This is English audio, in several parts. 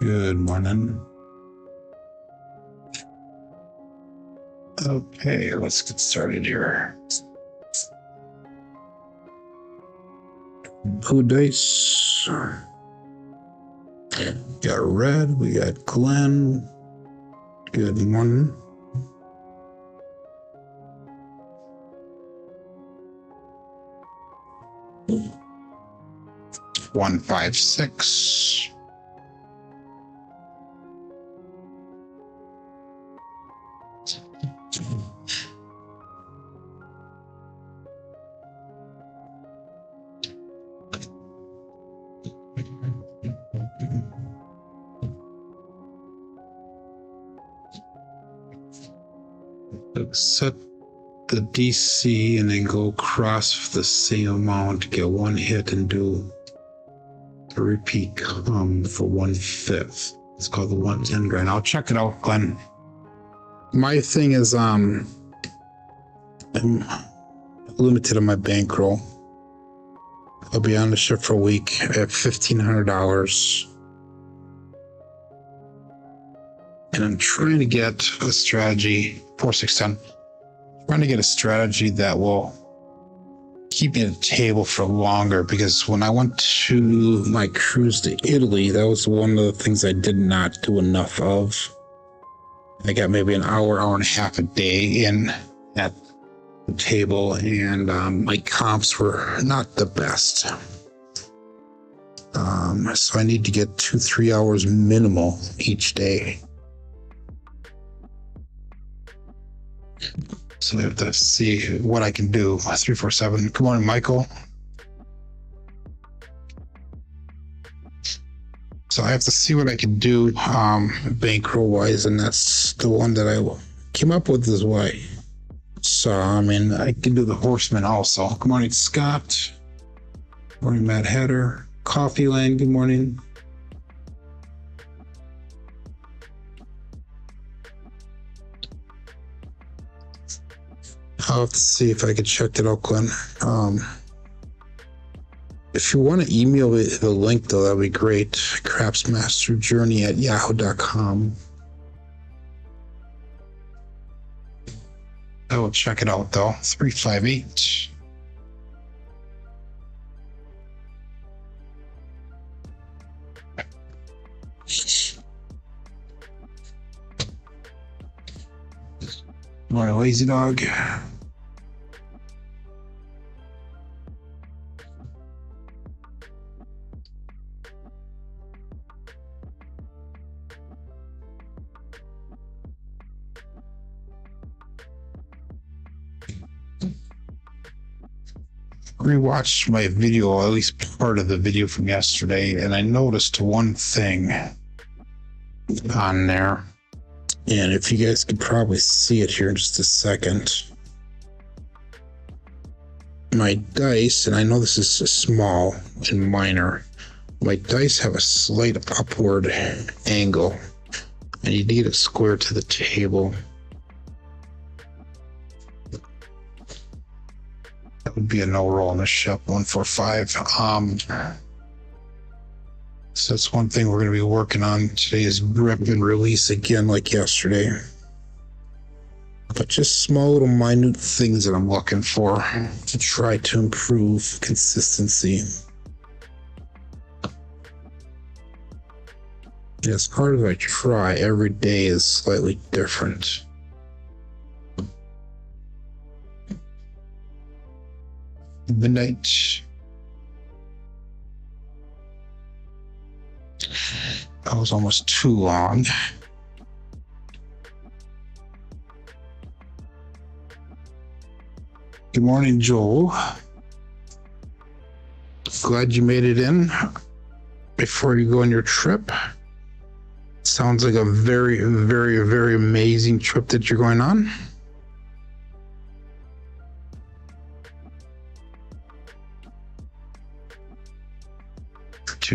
Good morning. Okay, let's get started here. Blue dice. Got red. We got Glenn. Good morning. One, 5, 6. Set the DC and then go across the same amount to get one hit and do a repeat for 1/5. It's called the 110 grand. I'll check it out, Glenn. My thing is I'm limited on my bankroll. I'll be on the ship for a week at $1,500. And I'm trying to get a strategy, 4-6-10, trying to get a strategy that will keep me at the table for longer, because when I went to my cruise to Italy, that was one of the things I did not do enough of. I got maybe an hour and a half a day in at the table, and my comps were not the best. So I need to get 2-3 hours minimal each day. So I have to see what I can do. 347. Good morning, Michael. So I have to see what I can do bankroll wise, and that's the one that I came up with is why. So I mean, I can do the Horseman also. Good morning, Scott. Good morning, Matt Hatter. Coffee Land, good morning. I'll have to see if I can check that out, Glenn. If you want to email me the link, though, that'd be great. crapsmasterjourney@yahoo.com. I will check it out, though. 358. Morning, Lazy Dog. Rewatched my video, at least part of the video from yesterday, and I noticed one thing on there. And if you guys could probably see it here in just a second. My dice, and I know this is small and minor, my dice have a slight upward angle. I need to get it square to the table. That would be a no roll on the ship, 145. So that's one thing we're going to be working on today is grip and release again like yesterday. But just small little minute things that I'm looking for to try to improve consistency. And as hard as I try, every day is slightly different. Midnight. That was almost too long. Good morning, Joel. Glad you made it in before you go on your trip. Sounds like a very, very, very amazing trip that you're going on.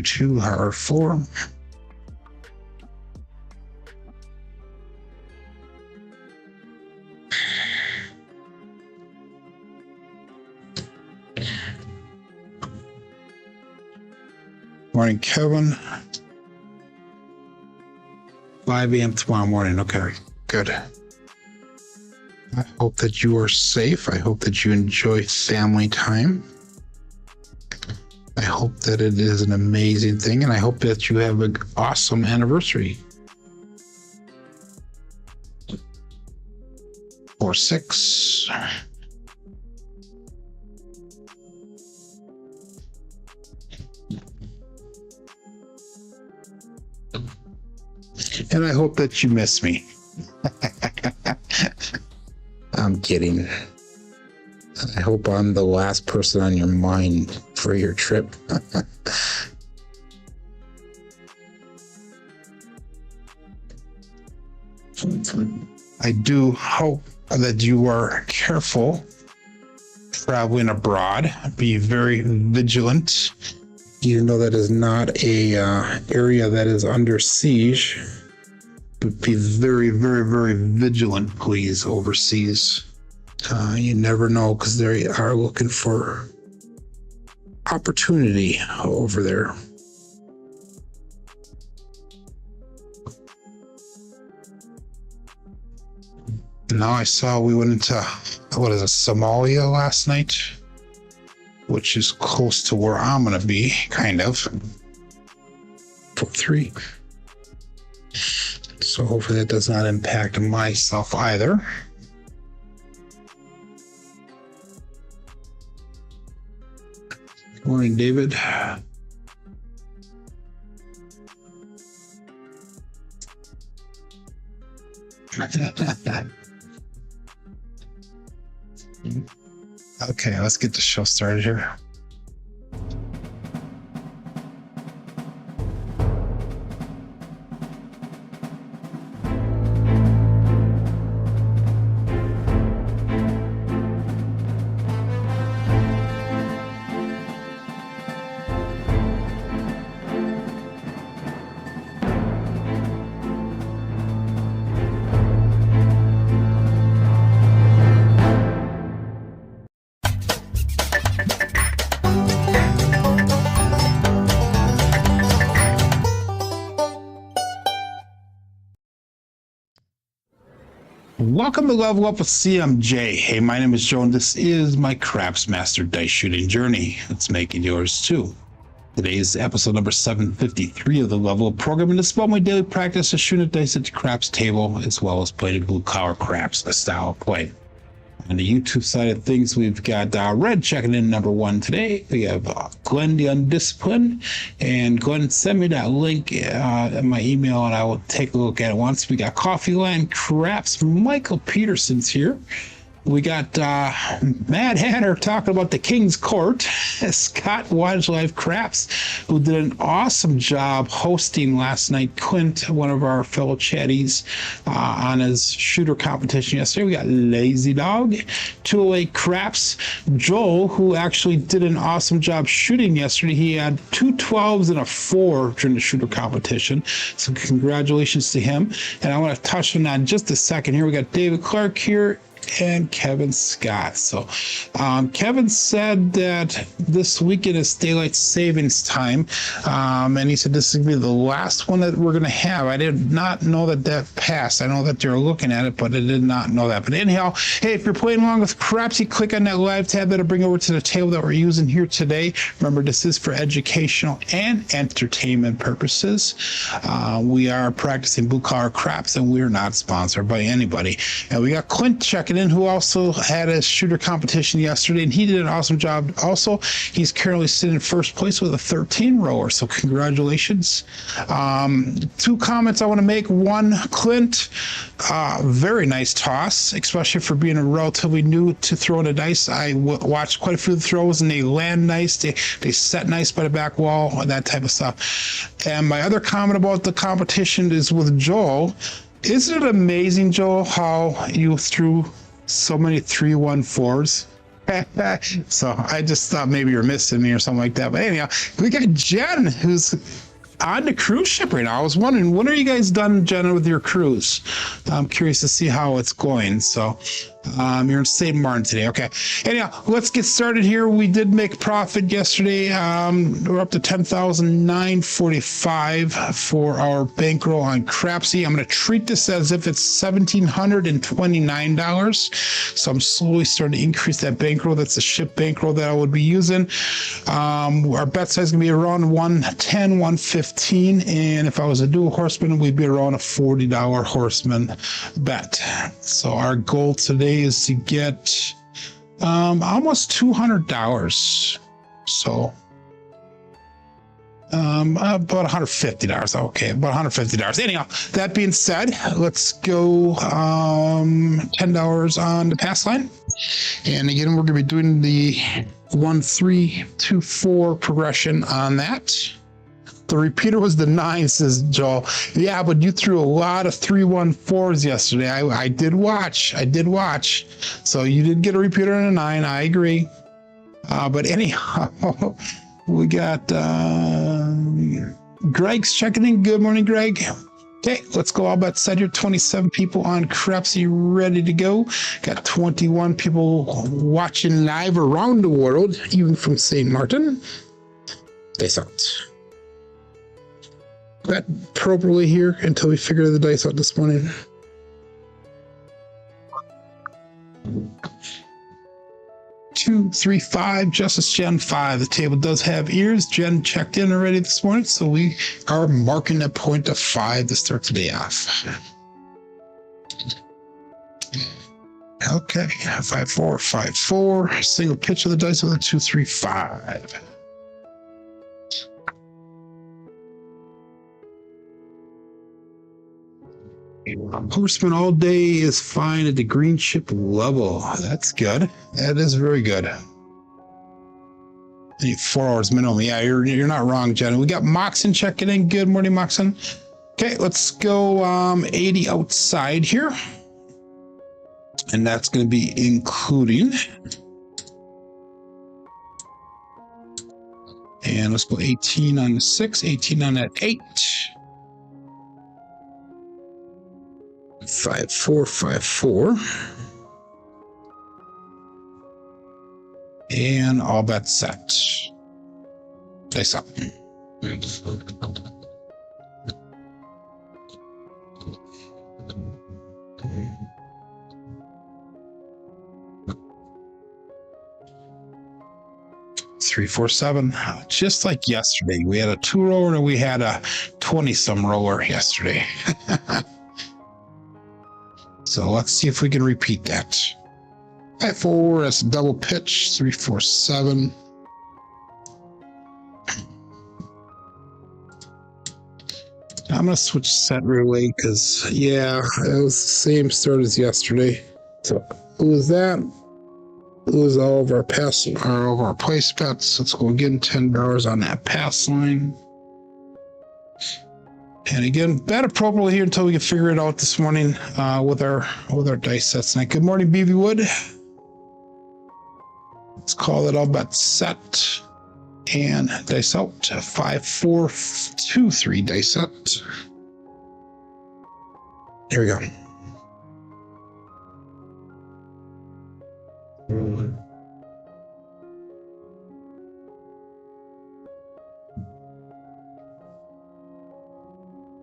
Two, R4. Morning, Kevin. 5 a.m. tomorrow morning. Okay, good. I hope that you are safe. I hope that you enjoy family time. I hope that it is an amazing thing, and I hope that you have an awesome anniversary. 4-6. And I hope that you miss me. I'm kidding. I hope I'm the last person on your mind for your trip. I do hope that you are careful traveling abroad. Be very vigilant. Even though that is not a area that is under siege, but be very, very, very vigilant, please, overseas. You never know, because they are looking for opportunity over there. Now I saw we went into, Somalia last night, which is close to where I'm going to be, kind of. 4-3. So hopefully that does not impact myself either. Good morning, David. Okay, let's get the show started here. Welcome to Level Up with CMJ. Hey, my name is Jonas. This is my Craps Master Dice Shooting Journey. Let's make it yours too. Today is episode number 753 of the Level Up program, and it's about my daily practice of shooting dice at the craps table, as well as playing blue collar craps, the style of play. On the YouTube side of things, we've got Red checking in number 1 today. We have Glenn the Undisciplined, and Glenn sent me that link in my email, and I will take a look at it once. We got Coffee Land Craps. Michael Peterson's here. We got Mad Hatter talking about the King's Court. Scott Wildlife Craps, who did an awesome job hosting last night. Clint, one of our fellow chatties, on his shooter competition yesterday. We got Lazy Dog, 208 Craps. Joel, who actually did an awesome job shooting yesterday. He had 2 12s and a 4 during the shooter competition. So congratulations to him. And I want to touch on that in just a second here. We got David Clark here and Kevin Scott. So Kevin said that this weekend is daylight savings time, and he said this is going to be the last one that we're going to have. I did not know that passed. I know that they're looking at it, but I did not know that. But anyhow, hey, if you're playing along with Crapsee, click on that live tab. That'll bring over to the table that we're using here today. Remember, this is for educational and entertainment purposes. We are practicing blue collar craps, and we're not sponsored by anybody. And we got Clint checking in, who also had a shooter competition yesterday, and he did an awesome job also. He's currently sitting in first place with a 13 rower, so congratulations. 2 comments I want to make. One, Clint, very nice toss, especially for being a relatively new to throwing a dice. I watched quite a few of the throws, and they land nice. They set nice by the back wall, that type of stuff. And my other comment about the competition is with Joel. Isn't it amazing, Joel, how you threw so many 3-1-4s? So I just thought maybe you're missing me or something like that. But anyhow, we got Jen, who's on the cruise ship right now. I was wondering, when are you guys done, Jen, with your cruise? I'm curious to see how it's going. So You're in St. Martin today. Okay. Anyhow, let's get started here. We did make profit yesterday. We're up to 10,945 for our bankroll on Crapsee. I'm going to treat this as if it's $1,729. So I'm slowly starting to increase that bankroll. That's the ship bankroll that I would be using. Our bet size is going to be around 110, 115. And if I was a dual horseman, we'd be around a $40 horseman bet. So our goal today is to get almost $200. So about $150. Okay, about $150. Anyhow, that being said, let's go $10 on the pass line. And again, we're going to be doing the 1, 3, 2, 4 progression on that. The repeater was the 9, says Joel. Yeah, but you threw a lot of 3-1-4s yesterday. I did watch. So you did get a repeater and a 9. I agree. But anyhow, we got Greg's checking in. Good morning, Greg. Okay, let's go. All bet set here. 27 people on Crapsee ready to go. Got 21 people watching live around the world, even from St. Martin. Dice out. Bet appropriately here until we figure the dice out this morning. Two, 3, 5, Justice Gen 5. The table does have ears. Jen checked in already this morning, so we are marking a point of 5 to start the day off. Okay, 5, 4, 5, 4. Single pitch of the dice with a 2, 3, 5. Horseman all day is fine at the green chip level. That's good. That is very good. I need 4 hours minimum. Yeah, you're not wrong, Jen. We got Moxon checking in. Good morning, Moxon. Okay, let's go 80 outside here. And that's going to be including. And let's go 18 on the 6, 18 on that 8. 5, 4, 5, 4. And all bets set. Dice up. Three, 4, 7. Just like yesterday. We had a 2 roller and we had a 20-some roller yesterday. So let's see if we can repeat that. 5, 4, that's a double pitch. 3, 4, 7. I'm going to switch set relay because, yeah, it was the same start as yesterday. So it was that. It was all of our pass, or all of our place bets. Let's go again, $10 on that pass line. And again, bet appropriately here until we can figure it out this morning with our dice sets tonight. Good morning, BB Wood. Let's call it all bet set and dice out. 5, 4, 2, 3 dice set. Here we go.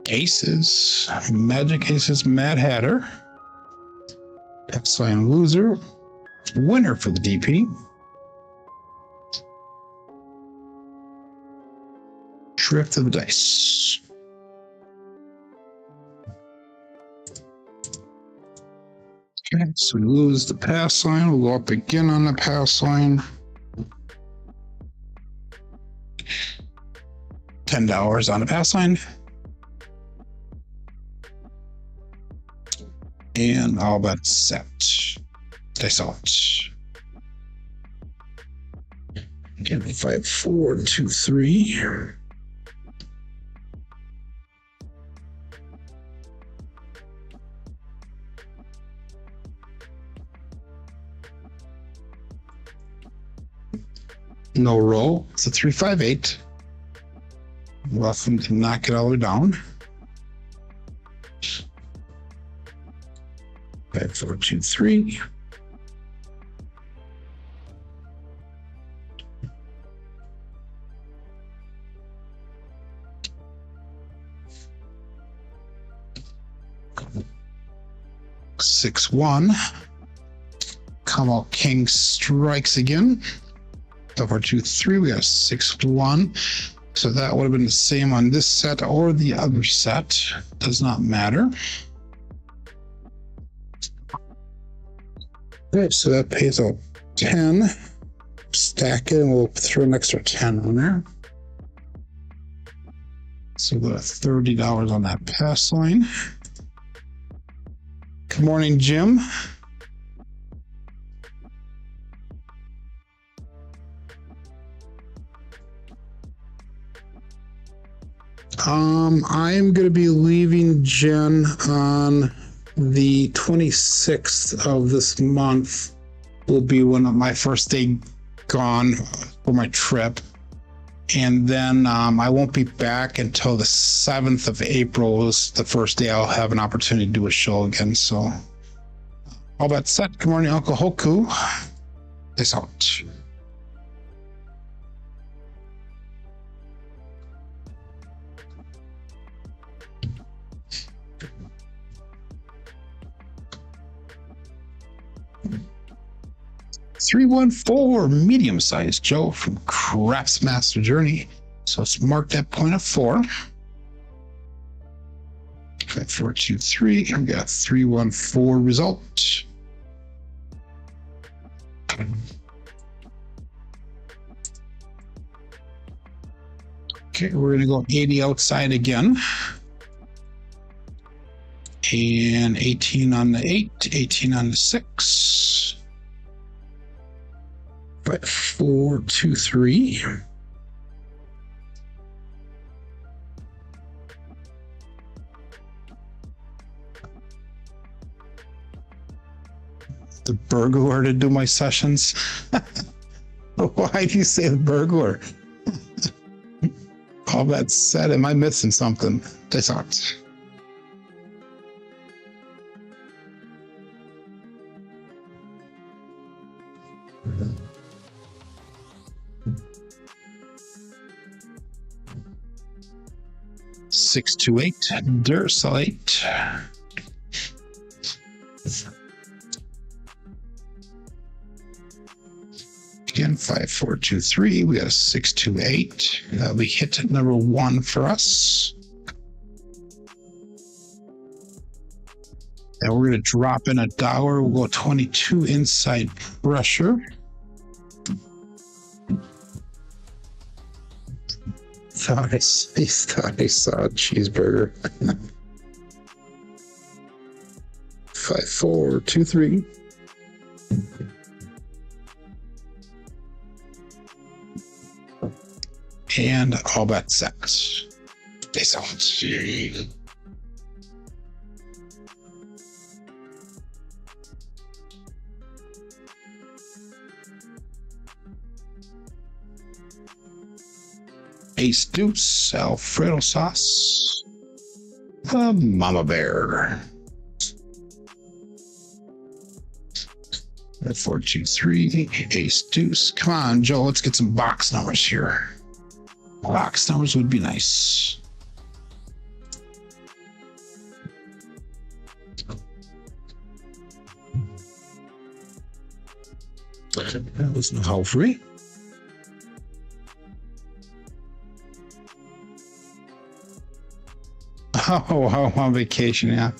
Aces, Magic Aces, Mad Hatter, Epsilon Loser, winner for the DP, Drift of the Dice. Okay, so we lose the pass line. We'll go up again on the pass line. $10 on the pass line. And all bets set. Dice out. Again, 5, 4, 2, 3. No roll. It's a 3, 5, 8. Welcome to knock it all the way down. 5, 4, 2, 3. 6-1. Come out king strikes again. 5-4-2-3. We got a 6-1. So that would have been the same on this set or the other set. Does not matter. Okay, so that pays out 10. Stack it and we'll throw an extra 10 on there. So we'll got $30 on that pass line. Good morning, Jim. I'm going to be leaving Jen on the 26th of this month. Will be one of my first day gone for my trip. And then I won't be back until the 7th of April is the first day I'll have an opportunity to do a show again. So all that set. Good morning, Uncle Hoku. Peace out. $314 medium-sized Joe from Crapsee Master Journey. So let's mark that point of 4. 5-4-2-3. We got 314 result. Okay, we're gonna go 80 outside again. And 18 on the 8, 18 on the 6. 5-4-2-3. The burglar to do my sessions. Why do you say the burglar? All that said, am I missing something? They thought. Six to 8, Dursalate. Again, 5-4-2-3. We got a 6-2-8. We hit number 1 for us. And we're going to drop in $1. We'll go 22 inside pressure. Thought I saw a cheeseburger. 5-4-2-3. And all bets set. Peace out. Ace Deuce, Alfredo sauce, the Mama Bear. 5-4-2-3, Ace Deuce. Come on, Joe, let's get some box numbers here. Box numbers would be nice. That was no help free. Oh, on vacation, yeah.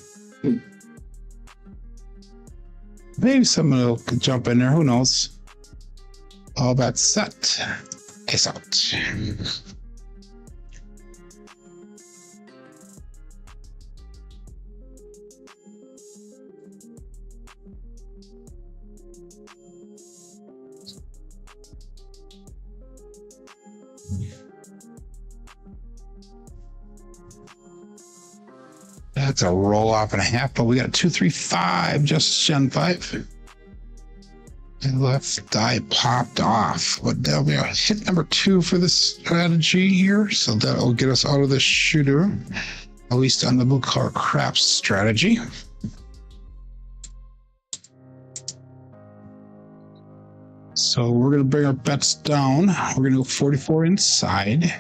Maybe someone will jump in there, who knows? All that set. Peace out. That's a roll off and a half, but we got a 2-3-5, just Gen 5. And left die popped off. But that'll be a hit number 2 for this strategy here. So that'll get us out of this shooter, at least on the blue collar craps strategy. So we're going to bring our bets down. We're going to go 44 inside.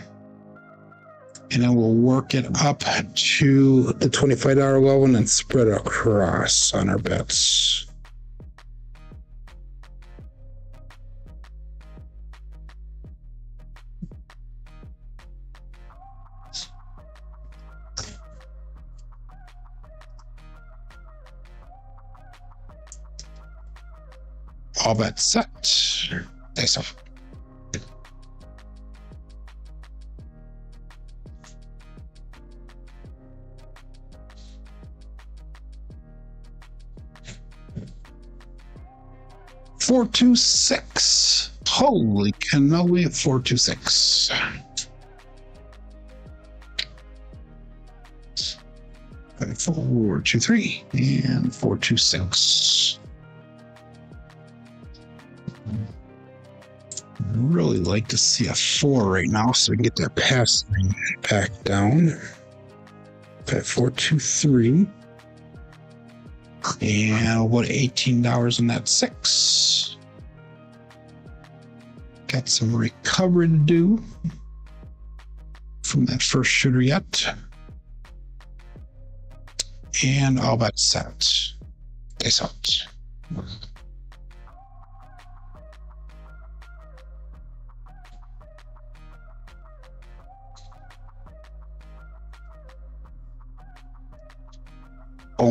And then we'll work it up to the $25 level and then spread it across on our bets. All bets set. Nice. Four, 2, 6. Holy cannoli, 4, 2, 6. 5, 4, 2, 3, and 4, 2, 6. I'd really like to see a 4 right now so we can get that pass back down. 5, 4, 2, 3. And what, $18 on that 6. Got some recovery to do from that first shooter yet. And all that set. That's out.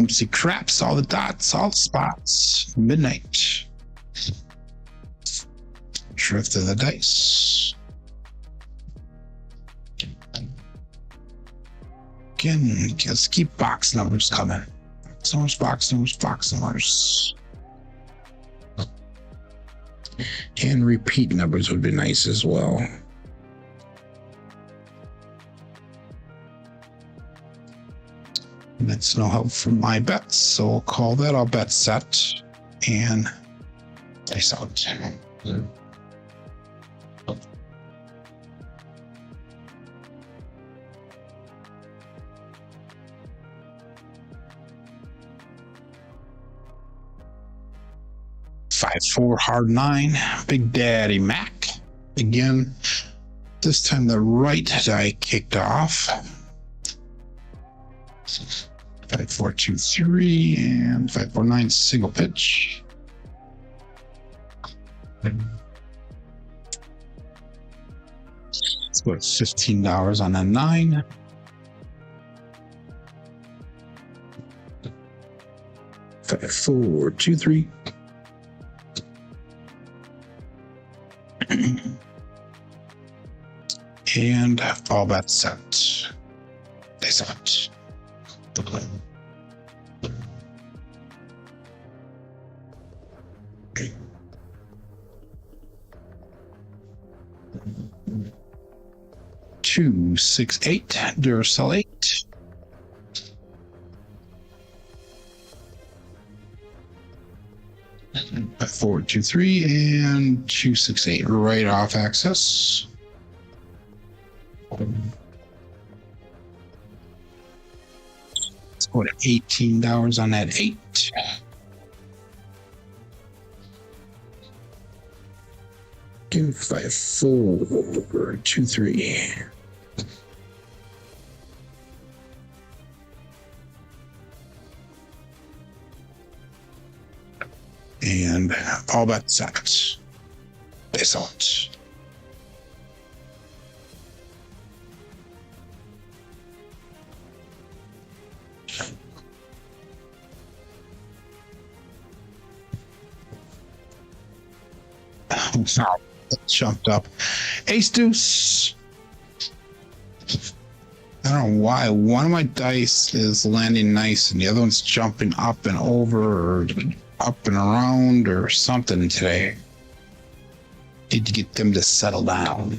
See craps, all the dots, all the spots. Midnight. Drift of the dice. Again, let's keep box numbers coming. Box numbers. And repeat numbers would be nice as well. That's no help from my bets, so we'll call that our bet set and dice out. Five, 4, hard 9, Big Daddy Mac. Again, this time the right die kicked off. 5, 4, 2, 3, and 5, 4, 9, single pitch. Let's put $15 on a 9. Five, 4, 2, 3. And all bets set. They set. Two, 6, 8, Duracell 8. Five, 4, 2, 3, and 2, 6, 8 right off axis. Let's go to $18 on that 8. Two, 5, 4, 2, 3. And all that set. Base out. Oh, jumped up. Ace deuce. I don't know why one of my dice is landing nice and the other one's jumping up and over or up and around or something today. Need to get them to settle down.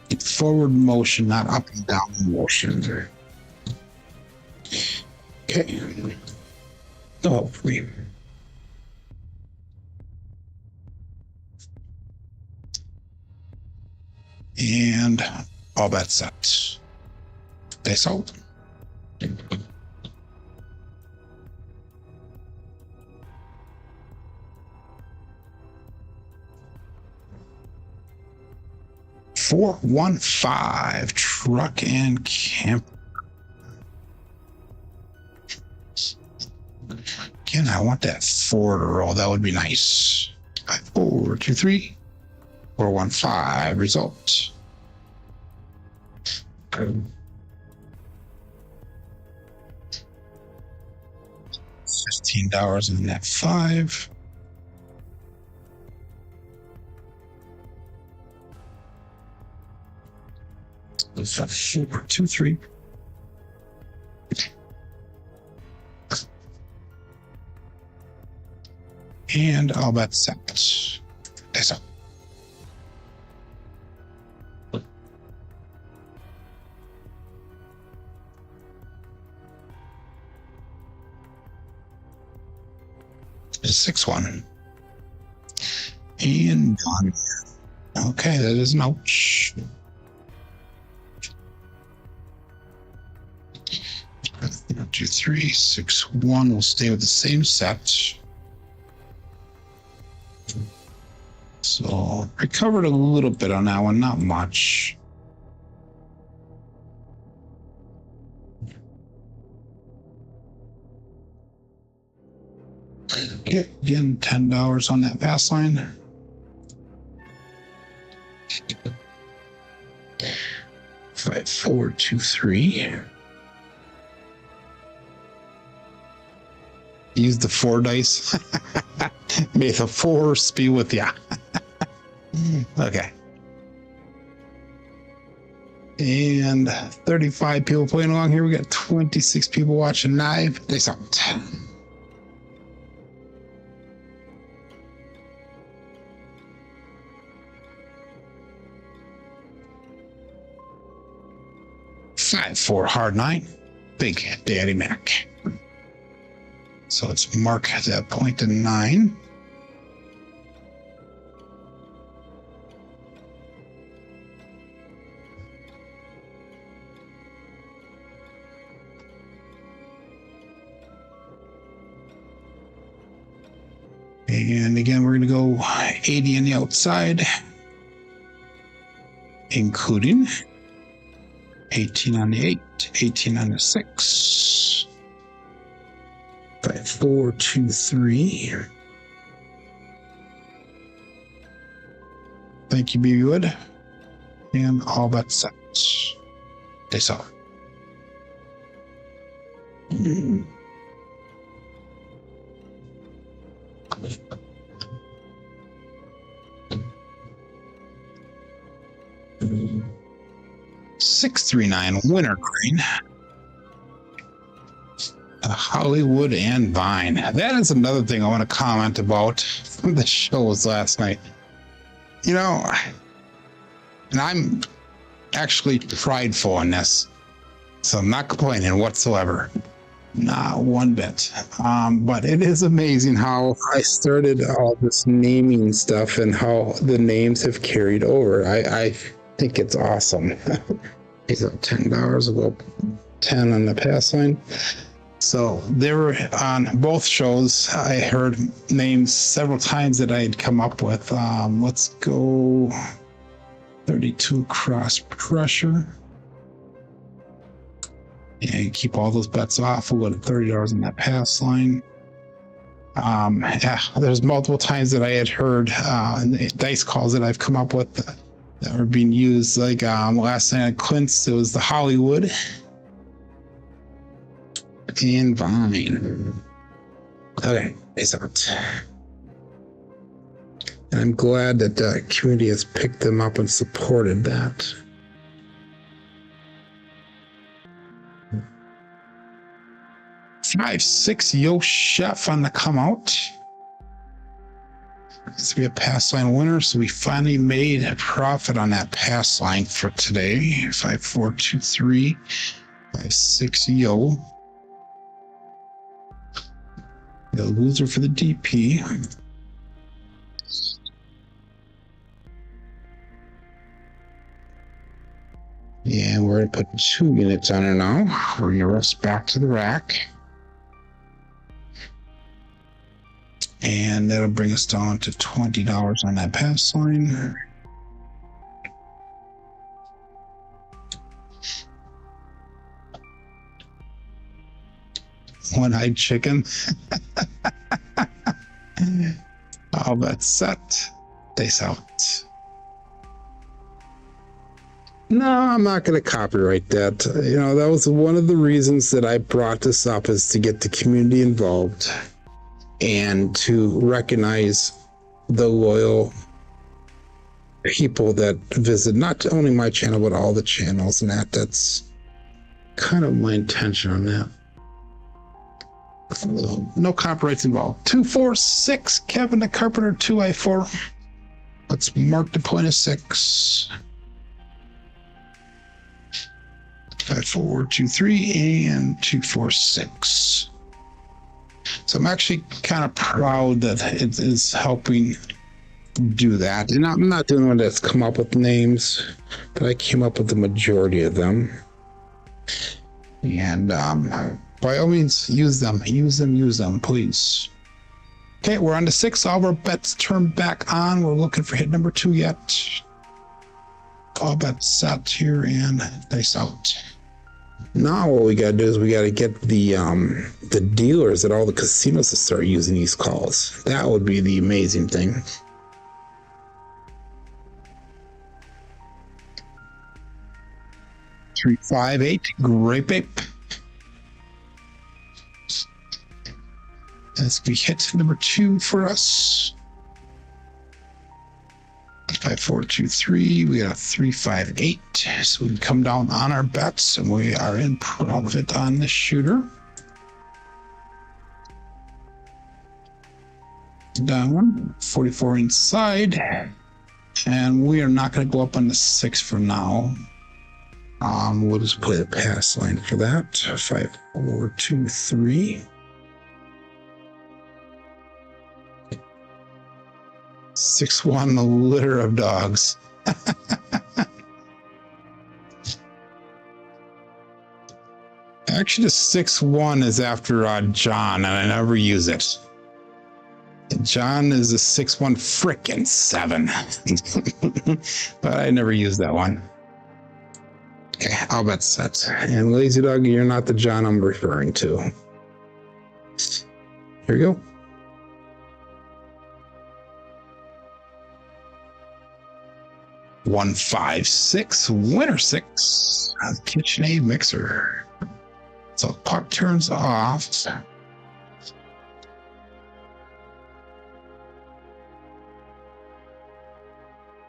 Get forward motion, not up and down motion. Okay. Oh, wait. And all that set. They sold. 5415 truck and camp. Again, I want that 4 to roll. That would be nice. 5423 415 result. $15 in that 5. It's 423. And all bet set. That's up. It's 6-1. And done. Okay, that is an ouch. Two, 3, 6, 1. We'll stay with the same set. So recovered a little bit on that one, not much. Okay, again, $10 on that pass line. Five, 4, 2, 3. Use the 4 dice. May the force be with ya. Okay. And 35 people playing along here. We got 26 people watching live. They sucked. Five, 4, hard 9. Big Daddy Mac. So let's mark that point to 9. And again, we're going to go 80 on the outside, including 18 on the 8, 18 on the 6. 5, 4, 2, 3. Thank you, BB Wood. And all that set. They saw. $639 winner green. Hollywood and Vine. That is another thing I want to comment about from the shows last night. You know, and I'm actually prideful in this, so I'm not complaining whatsoever. Not one bit. But it is amazing how I started all this naming stuff and how the names have carried over. I think it's awesome. He's up $10. We'll go 10 on the pass line. So they were on both shows. I heard names several times that I had come up with. Let's go 32 cross pressure. And keep all those bets off. We'll go to $30 on that pass line. Yeah, there's multiple times that I had heard dice calls that I've come up with that were being used. Like last night at Clint's, it was the Hollywood and Vine. Okay, it's out. And I'm glad that the community has picked them up and supported that. Five, 6, Yo Chef on the come out. This will be a pass line winner, so we finally made a profit on that pass line for today. 5, 4, 2, 3, 5, 6, Yo. The loser for the DP. And we're going to put 2 units on her now. We're going to rest back to the rack. And that'll bring us down to $20 on that pass line. one-eyed chicken. All bet set. Dice out. No, I'm not going to copyright that. You know, that was one of the reasons that I brought this up, is to get the community involved and to recognize the loyal people that visit not only my channel, but all the channels, and that's kind of my intention on that. No copyrights involved. 246, Kevin the Carpenter, 2I4. Let's mark the point of 6. 5, 4, 2, 3, and 2, 4, 6. So I'm actually kind of proud that it is helping do that. And I'm not doing one that's come up with names, but I came up with the majority of them. And by all means, use them, please. Okay, we're on to 6. All of our bets turned back on. We're looking for hit number 2 yet. All bets set here and dice out. Now what we gotta do is we gotta get the dealers at all the casinos to start using these calls. That would be the amazing thing. Three, 5, 8, Grape Ape. That's gonna be hit number 2 for us. 5, 4, 2, 3. We got a 3, 5, 8. So we can come down on our bets, and we are in profit on this shooter. Down 44 inside, and we are not going to go up on the 6 for now. We'll just play the pass line for that. 5, 4, 2, 3. 6-1, the litter of dogs. Actually, the 6-1 is after John, and I never use it. John is a 6-1 frickin' 7. But I never use that one. Okay, I'll bet set. And Lazy Dog, you're not the John I'm referring to. Here we go. One, 5, 6, winner 6. KitchenAid mixer. So puck turns off.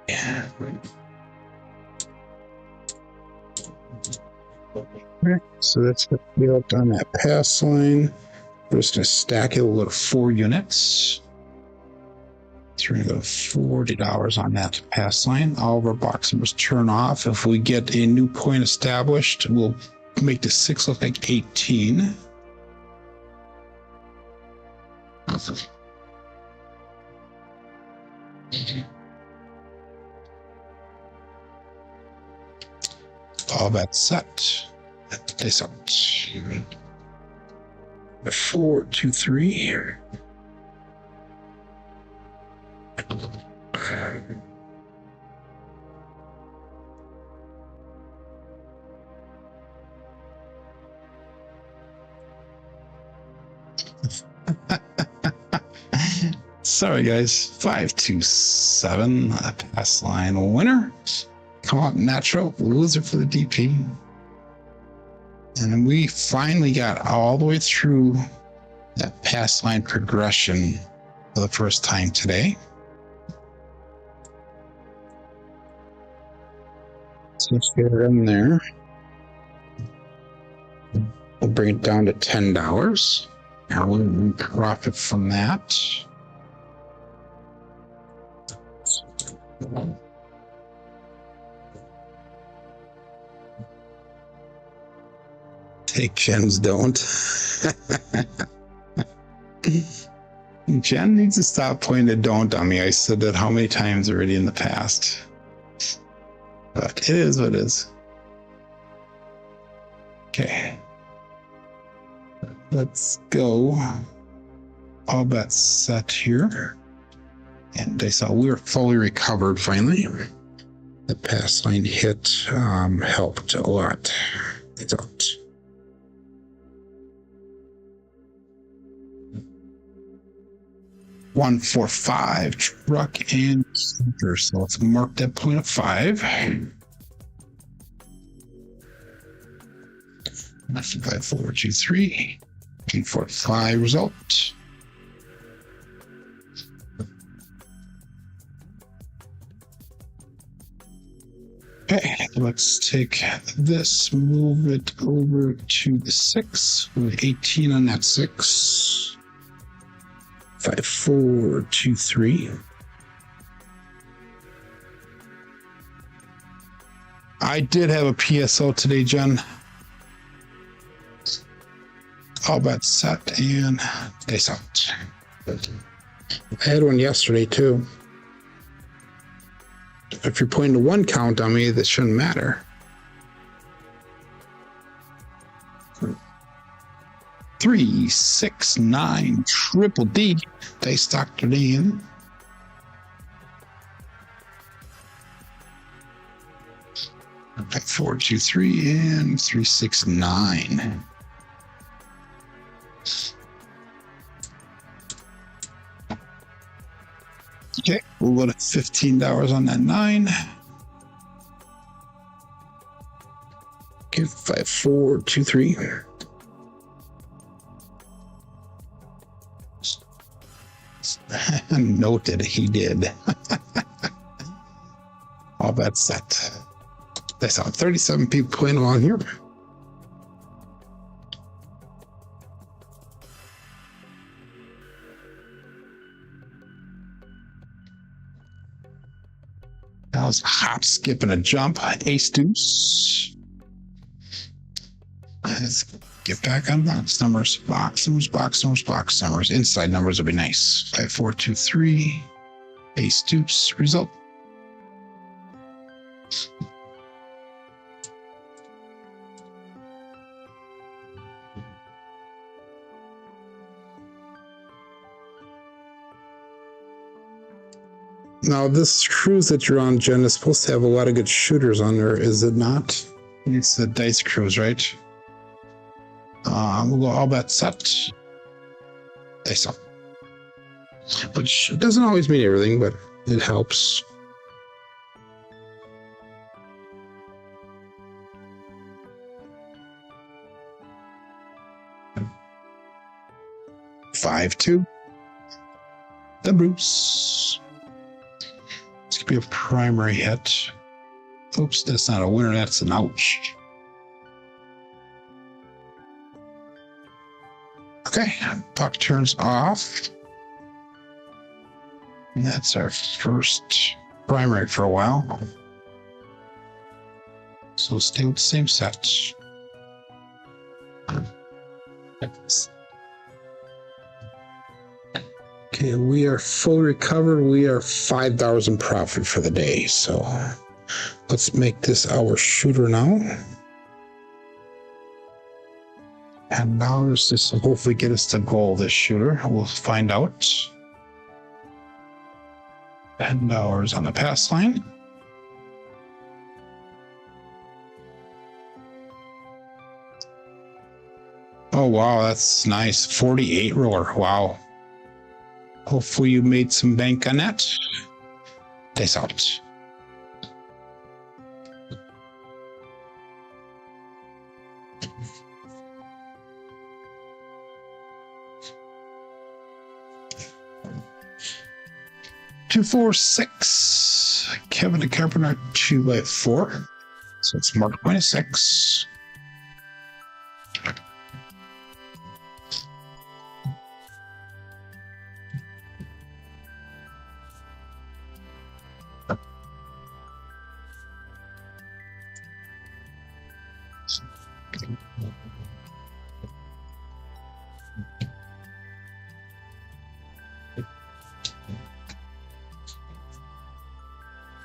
Yeah. Okay, so that's what we built on that pass line. We're just going to stack it. We'll go to 4 units. So we're going to go $40 on that pass line. All of our box numbers turn off. If we get a new point established, we'll make the 6 look like 18. All that set. Place up. 4, 2, 3 here. Sorry guys, 5, 2, 7, a pass line winner. Come on, natural loser for the DP. And we finally got all the way through that pass line progression for the first time today. So let's get it in there. We'll bring it down to $10. Now we'll profit from that. Take Jen's don't. Jen needs to stop putting the don't on me. I said that how many times already in the past. But it is what it is. Okay. Let's go. All bets set here. And I saw we were fully recovered finally. The pass line hit helped a lot. It's out. 145 truck and camper. So let's mark that point of 5. 5, 4, 2, 3. 4, 5 result. Okay, let's take this, move it over to the 6 with 18 on that 6. 5, 4, 2, 3. I did have a PSO today, Jen. All bets set and dice out. I had one yesterday too. If you're putting the 1 count on me, that shouldn't matter. 3, 6, 9, triple D. Dice Dr. Dan. Okay, 4, 2, 3, and 3, 6, 9. Okay, we'll go to $15 on that 9. Okay, 5, 4, 2, 3. Noted, he did. All bets set. That's how 37 people playing along here. That was a hop, skip, and a jump. Ace deuce. Let's get back on box numbers. Box numbers, box numbers, box numbers. Inside numbers would be nice. 5, 4, 2, 3. Ace deuce. Result. Now, this cruise that you're on, Jen, is supposed to have a lot of good shooters on there, is it not? It's the dice cruise, right? We'll go all bets set. Dice up. Which doesn't always mean everything, but it helps. Five, 2. The Bruce. This could be a primary hit. Oops, that's not a winner, that's an ouch. Okay, puck turns off. And that's our first primary for a while. So we'll stay with the same set. Okay, we are fully recovered. We are $5 in profit for the day. So let's make this our shooter now. $10. This will hopefully get us to goal, this shooter. We'll find out. $10 on the pass line. Oh, wow, that's nice. 48 roller. Wow. Hopefully you made some bank on that. Dice out. Two, 4, 6. Kevin and Carpenter 2 by 4. So it's marked point of 6.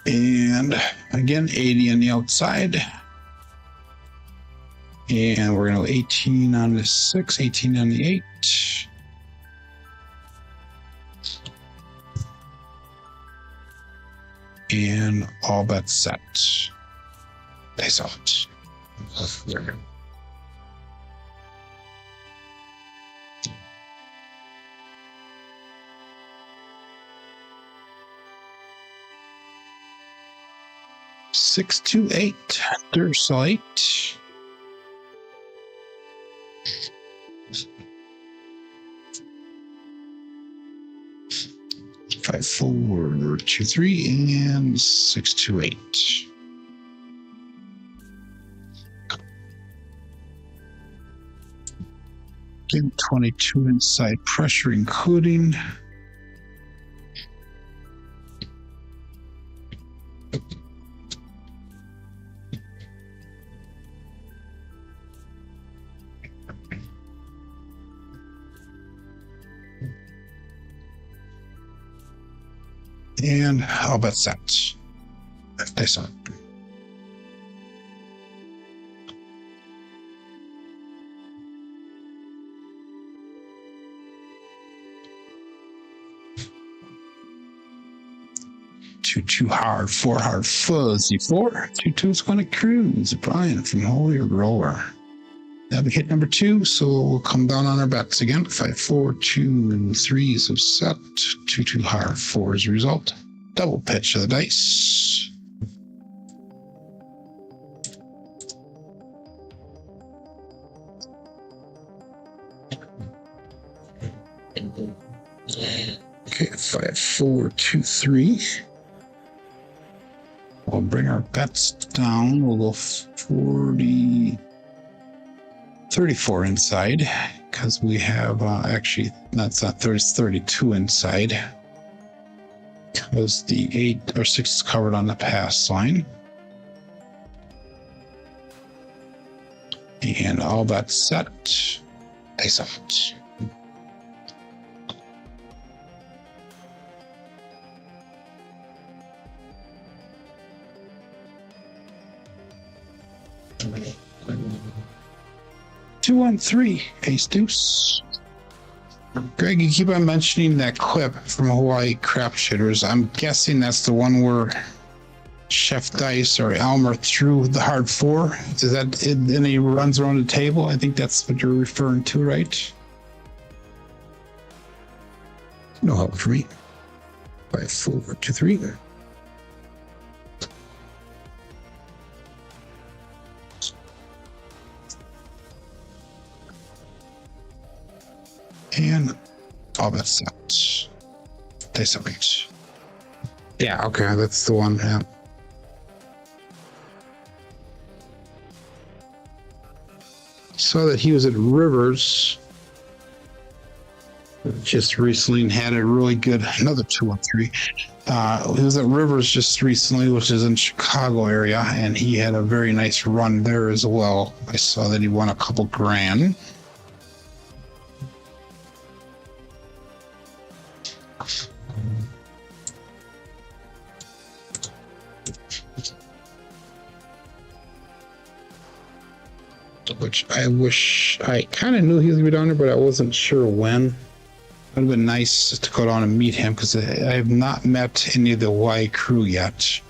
And again, 80 on the outside. And we're going to go 18 on the 6, 18 on the 8. And all bets set. Dice out. There we go. 628. There's light. Five, 4, 2, 3, and 628. Again, 22 inside pressure, including. And I'll bet that. Nice on. Two hard, 4 hard, fuzzy 4. 2 is going to cruise. Brian from Holy Roller. That'll be hit number 2, so we'll come down on our bets again. 5, 4, 2, 3 is upset. 2 hard, 4 is result. Double pitch of the dice. Okay, 5, 4, 2, 3. We'll bring our bets down. We'll go 34 inside because we have actually that's not 30, it's 32 inside because the 8 or 6 is covered on the pass line. And all that's set. Nice out. Two on 3, ace deuce. Greg, you keep on mentioning that clip from Hawaii Crap Shitters. I'm guessing that's the one where Chef Dice or Elmer threw the hard 4. Is that it? And he runs around the table? I think that's what you're referring to, right? No help for me. 5, 4, 2, 3. And all that's set. They separate. Yeah, okay, that's the one. Yeah. Saw that he was at Rivers just recently and had a really good, another 2 on 3. He was at Rivers just recently, which is in Chicago area, and he had a very nice run there as well. I saw that he won a couple grand. Which I wish I kind of knew he was gonna be down there, but I wasn't sure when. It would have been nice to go down and meet him because I have not met any of the Y crew yet.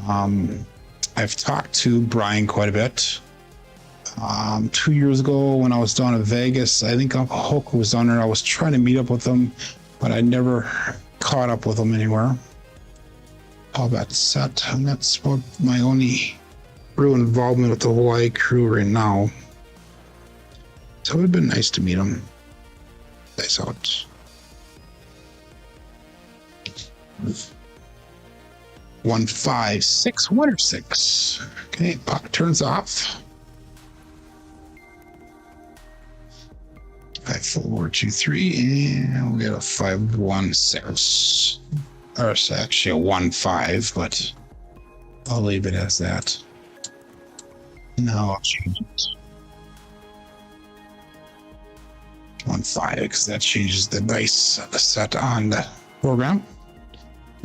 I've talked to Brian quite a bit. 2 years ago when I was down in Vegas, I think Uncle Hulk was down there. I was trying to meet up with him, but I never caught up with him anywhere. All that set, and that's about my only real involvement with the Hawaii crew right now. So it would have been nice to meet him. Nice out. 1, 5, 6, 1 or 6. Okay, puck turns off. 5, 4, 2, 3, and we got a 5, 1, 6. Or it's actually a 1, 5, but I'll leave it as that. Now I'll change it. 1, 5, because that changes the dice set on the program.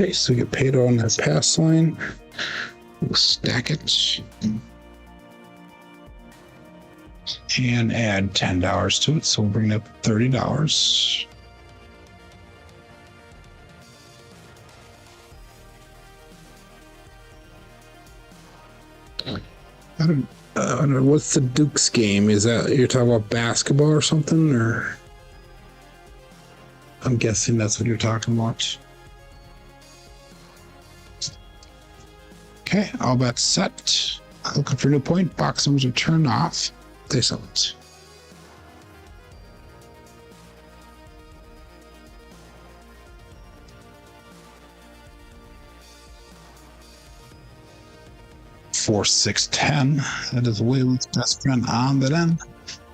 Okay, so we get paid on that pass line. We'll stack it. And add $10 to it, so we'll bring it up $30. I don't know, what's the Duke's game? Is that you're talking about basketball or something, or I'm guessing that's what you're talking about. Okay, all bets set. Looking for new point. Box numbers are turned off. They sell it. Four, 6, 10. That is Waylon's best friend on that end.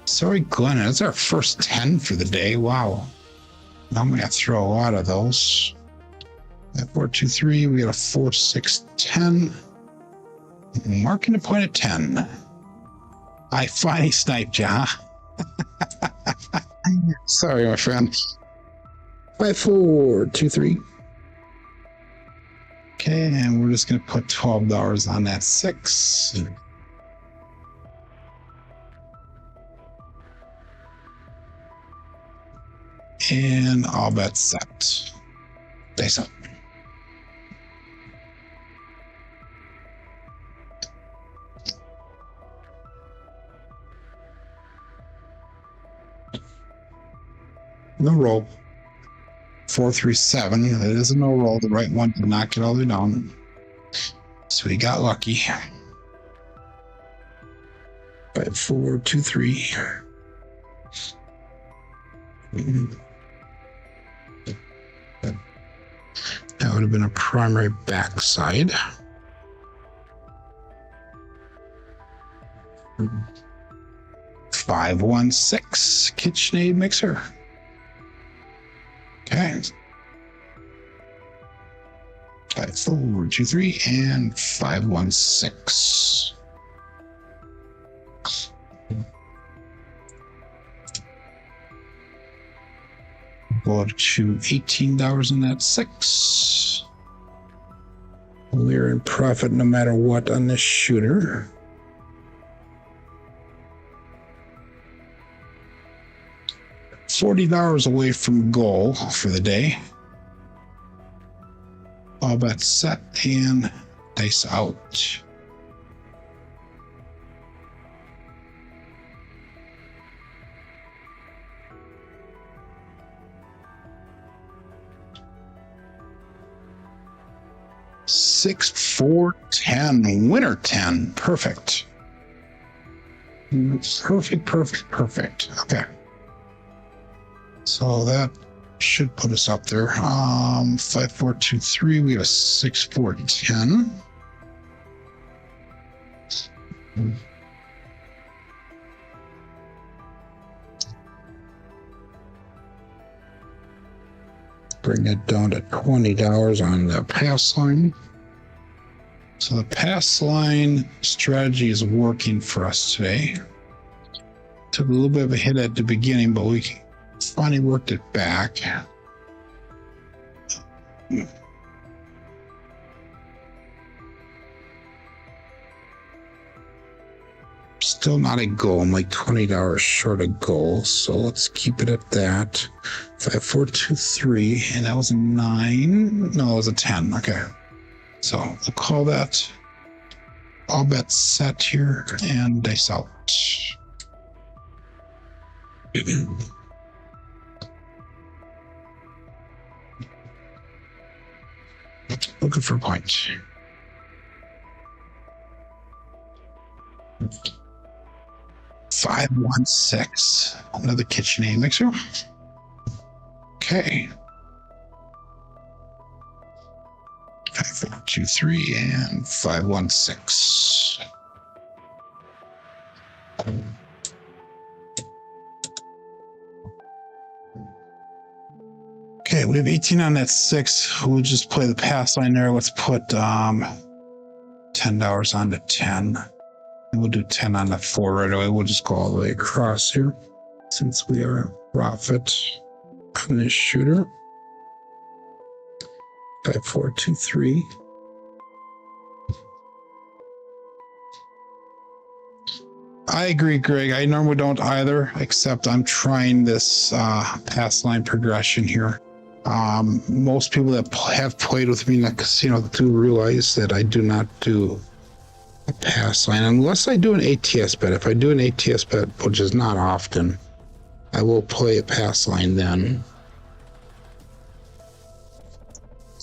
Sorry, Glenn. That's our first 10 for the day. Wow. Now I'm gonna throw a lot of those. 4, 2, 3. We got a 4, 6, 10. Marking a point at 10. I finally sniped you, huh? Sorry, my friend. 5, 4, 2, 3. Okay, and we're just going to put $12 on that 6. And all bets set. Face up. No roll. 4, 3, 7. It is a no roll. The right one did not get all the way down. So we got lucky. 5, 4, 2, 3. That would have been a primary backside. Five, 1, 6. KitchenAid mixer. Okay. 5, 4, 2, 3, and 5, 1, 6. Go to $18 on that 6. We're in profit no matter what on this shooter. $40 away from goal for the day. All bets set and dice out. Six, 4, 10. Winner 10. Perfect. Perfect. Okay. So that should put us up there. 5, 4, 2, 3. We have a 6, 4, 10. Bring it down to $20 on the pass line. So the pass line strategy is working for us today. Took a little bit of a hit at the beginning, but we finally worked it back. Still not a goal. I'm like $20 short of goal, so let's keep it at that. 5, 4, 2, 3, and that was a 9. No, it was a 10. Okay, so we'll call that all bets set here and dice out. Looking for points. Five, 1, 6. Another KitchenAid mixer. Okay. 5, 4, 2, 3, and 5, 1, 6. Okay, we have 18 on that 6. We'll just play the pass line there. Let's put $10 on the 10. And we'll do 10 on the 4 right away. We'll just go all the way across here since we are a profit on this shooter. 5, 4, 2, 3. I agree, Greg. I normally don't either, except I'm trying this pass line progression here. Most people that have played with me in the casino do realize that I do not do a pass line unless I do an ATS bet. If I do an ATS bet, which is not often, I will play a pass line then.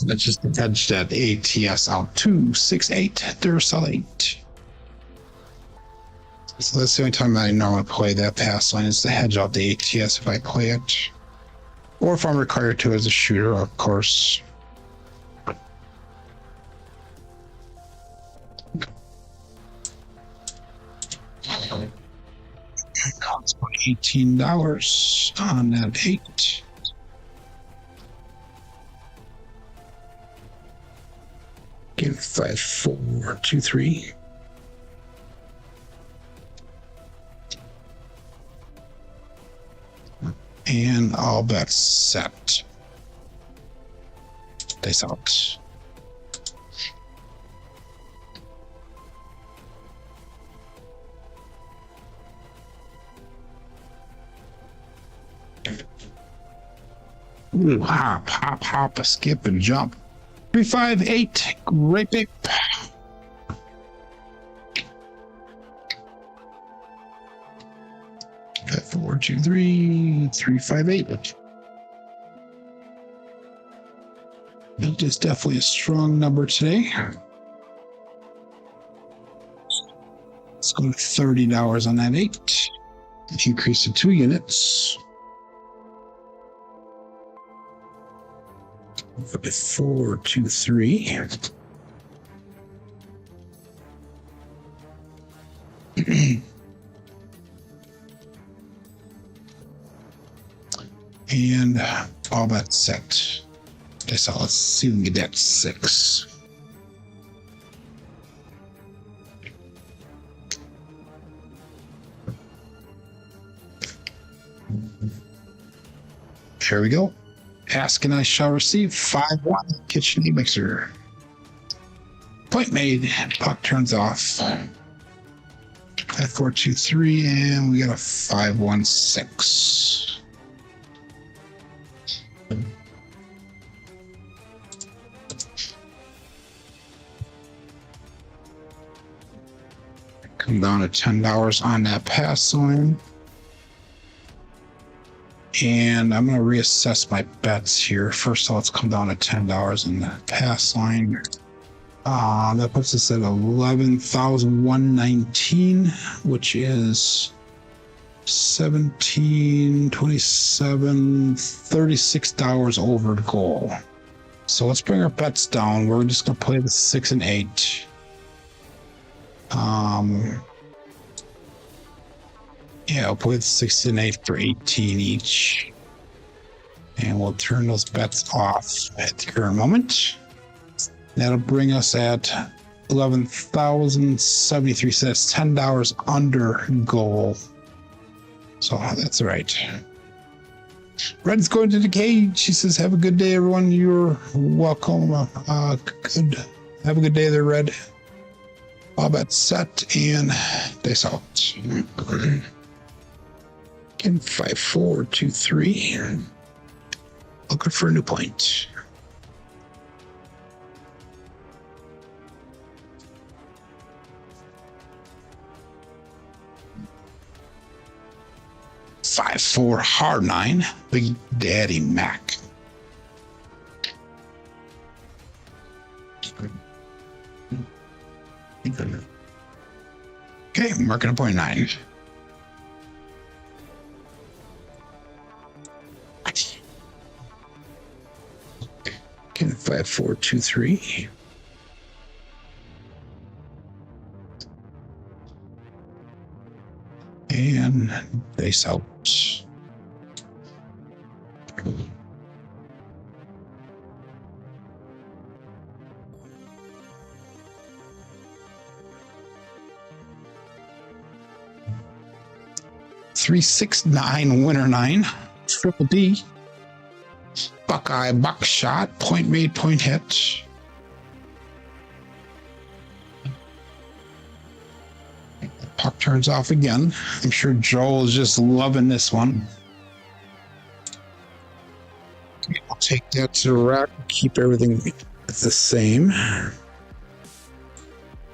Let's just hedge that ATS out. 268 Duracell 8. So that's the only time I normally play that pass line is to hedge out the ATS if I play it. Or if I'm required to as a shooter, of course. Costs about $18 on that 8. Give 5, 4, 2, 3. And all bets set. Dice out. Ooh, hop, hop, hop, a skip and jump. 3, 5, 8. Great pick. 5, 4, 2, 3, 3, 5, 8. It is definitely a strong number today. Let's go to $30 on that 8. Increase to 2 units. 4, 2, 3. And all that set. Okay, so let's see if we can get that 6. Here we go. Ask and I shall receive. 5-1 KitchenAid mixer. Point made. Puck turns off. 5, 4, 2, 3, and we got a 5, 1, 6. Come down to $10 on that pass line. And I'm going to reassess my bets here. First of all, let's come down to $10 on the pass line. That puts us at 11,119, which is 17, 27, $36 over the goal. So let's bring our bets down. We're just going to play the 6 and 8. Yeah, I'll play the 6 and 8 for 18 each. And we'll turn those bets off at the current moment. That'll bring us at 11,073. So that's $10 under goal. So that's right. Red's going to the cage. She says, have a good day, everyone. You're welcome. Good. Have a good day there, Red. All bets set and dice out. Again, 5, 4, 2, 3. Looking for a new point. Five, 4, hard 9. Big Daddy Mac. Okay, marking a point 9. Okay, 5, 4, 2, 3. And base out. Three, 6, 9, winner 9, triple D, Buckeye buckshot, point made, point hit. Puck turns off again. I'm sure Joel is just loving this one. I'll take that to the rack, keep everything the same.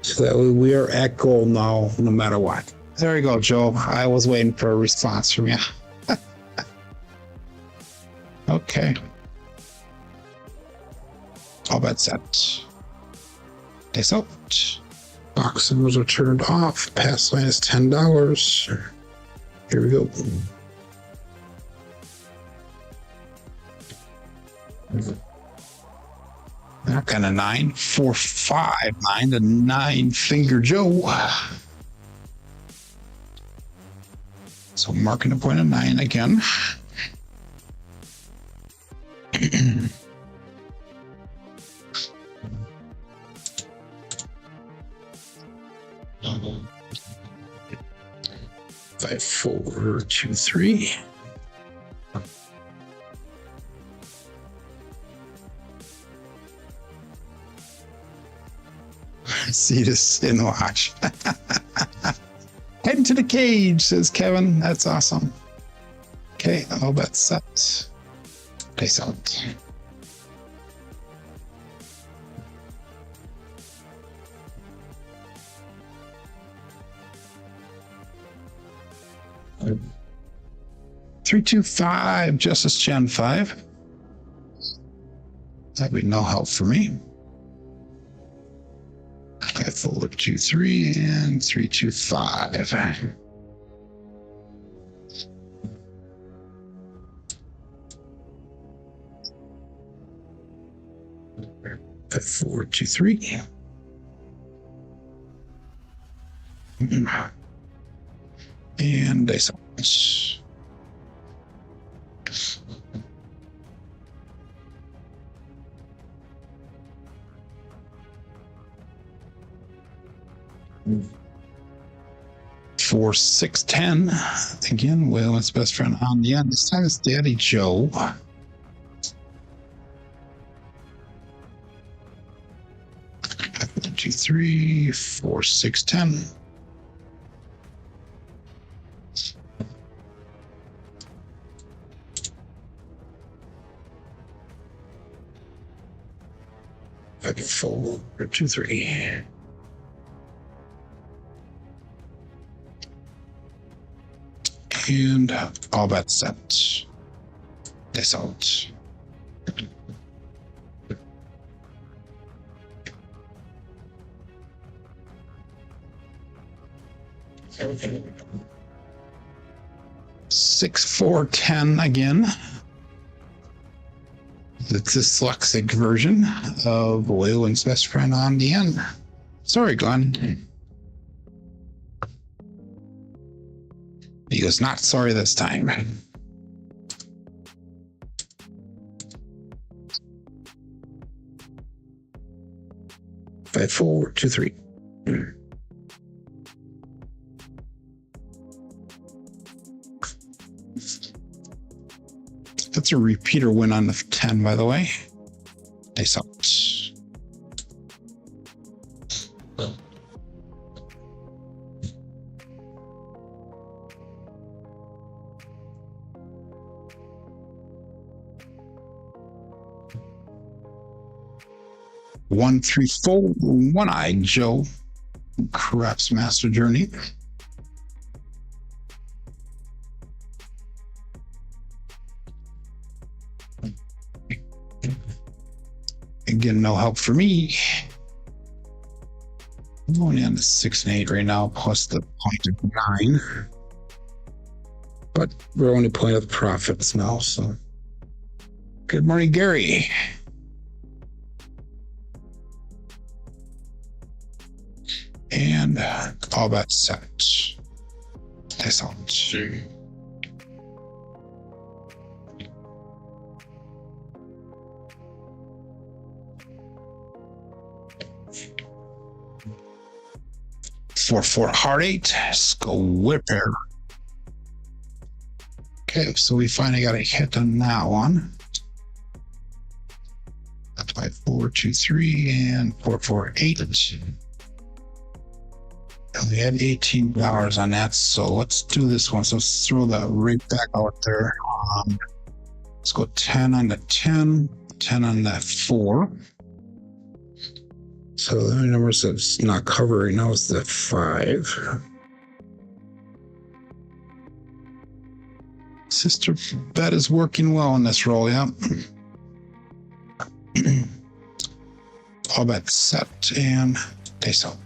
So that way we are at goal now, no matter what. There you go, Joe. I was waiting for a response from you. Okay. All bets set. Dice out. Box numbers are turned off. Pass line is $10. Here we go. That kind of 9, 4, 5, 9 to 9 finger Joe. So marking a point of 9 again. Five, 4, 2, 3. See this and watch. Head to the cage, says Kevin. That's awesome. Okay, all bets set. Dice out. Three, 2, 5, Justice Gen 5. That'd be no help for me. 5, 4, 2, 3, and 3, 2, 5. 5, 4, 2, 3. And dice out. 4, 6, 10. Again, Waylon's best friend on the end. This time it's Daddy Joe. 2, 3, 4, 6, 10. I can fold 2, 3. And all bets set. Dice out. Six, 4, 10 again. The dyslexic version of Waylon's best friend on the end. Sorry, Glenn. He goes, not sorry this time. Five, 4, 2, 3. That's a repeater win on the 10, by the way. Dice out. One, 3, 4, one-eyed Joe. Craps Master Journey. Again, no help for me. I'm going down to 6 and 8 right now, plus the point of 9. But we're only playing with profits now, so. Good morning, Gary. And all bets set. Dice out. 4, 4, heart 8. Square. Okay, so we finally got a hit on that one. 5, 4, 2, 3, and 4, 4, 8. We had $18 on that, so let's do this one. So let's throw that right back out there. Let's go 10 on the 10, 10 on that 4. So the only numbers that's not covered right now is the 5. Sister bet is working well in this roll, yeah. All bet set and dice out.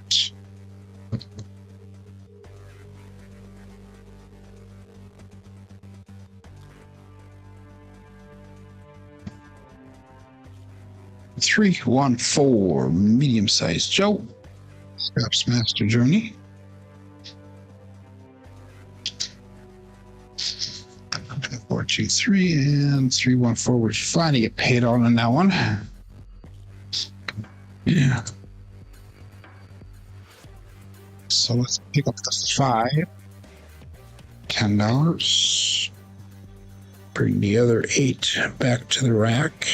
Three, 1, 4, medium-sized Joe. Scraps Master Journey. Four, 2, 3, and 3, 1, 4. We're finally get paid on that one. Yeah. So let's pick up the 5. $10. Bring the other 8 back to the rack.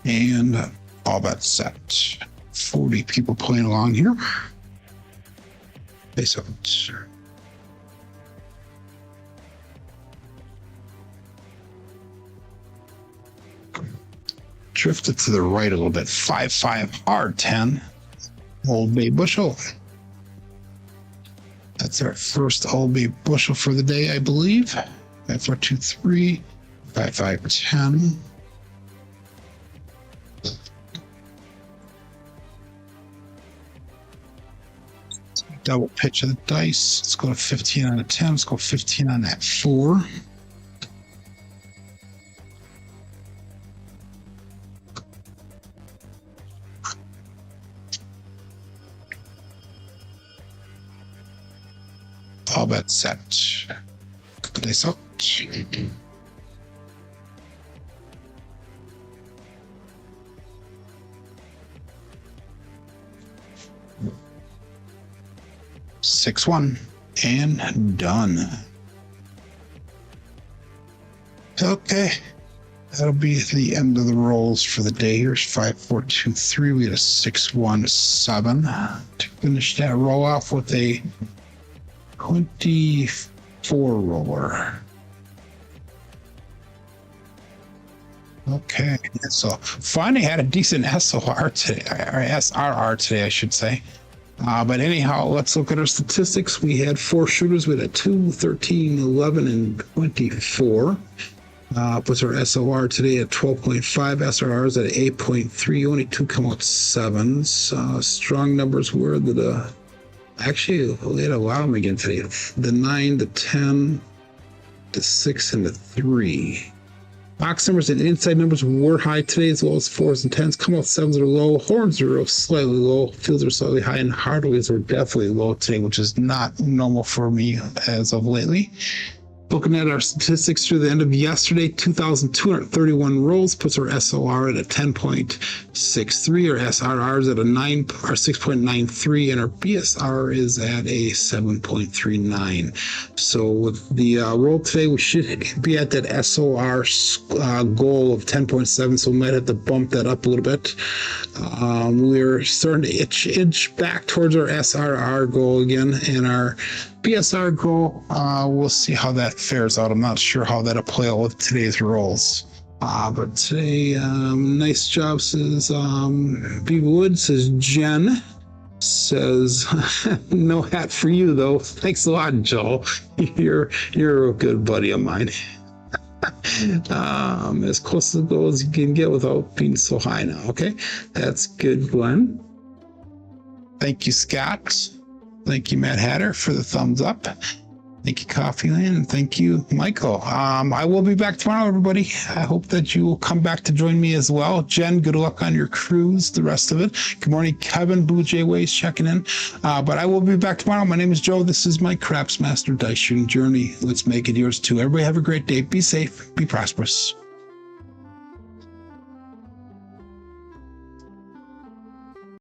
And all bet set. 40 people playing along here. Base out. Drifted to the right a little bit. 5-5 hard 10. Old Bay bushel. That's our first Old Bay bushel for the day, I believe. 5, 4, 2, 3. 5, 5, 10. Double pitch of the dice. Let's go to 15 on a 10. Let's go 15 on that 4. All bet set. Dice out. Six, 1 and done. Okay, that'll be the end of the rolls for the day. Here's 5, 4, 2, 3. We had a 6, 1, 7 to finish that roll off with a 24 roller. Okay, so finally had a decent SOR today, or SRR today, I should say. But anyhow, let's look at our statistics. We had 4 shooters with a 2, 13, 11, and 24. Puts our SOR today at 12.5. SRRs at 8.3. Only 2 come out 7s. Strong numbers were that actually we had a lot of them again today. The 9, the 10, the 6, and the 3. Box numbers and inside numbers were high today, as well as 4s and 10s. Come out 7s are low. Horns are slightly low. Fields are slightly high, and hardways are definitely low today, which is not normal for me as of lately. Looking at our statistics through the end of yesterday, 2,231 rolls puts our SOR at a 10.63, our SRRs at a 9 or 6.93, and our BSR is at a 7.39. So with the roll today, we should be at that SOR goal of 10.7, so we might have to bump that up a little bit. We're starting to inch back towards our SRR goal again, and our BSR goal, we'll see how that fares out. I'm not sure how that'll play out with today's rolls. But today, nice job, says B. Wood, says Jen. Says, no hat for you, though. Thanks a lot, Joel. You're a good buddy of mine. As close as it goes you can get without being so high now. Okay, that's good, Glenn. Thank you, Scott. Thank you, Matt Hatter, for the thumbs up. Thank you, Coffee Land, and thank you, Michael. I will be back tomorrow, everybody. I hope that you will come back to join me as well. Jen, good luck on your cruise, the rest of it. Good morning, Kevin, Blue Jay Ways checking in. But I will be back tomorrow. My name is Joe. This is my Craps Master Dice Shooting Journey. Let's make it yours too. Everybody have a great day. Be safe. Be prosperous.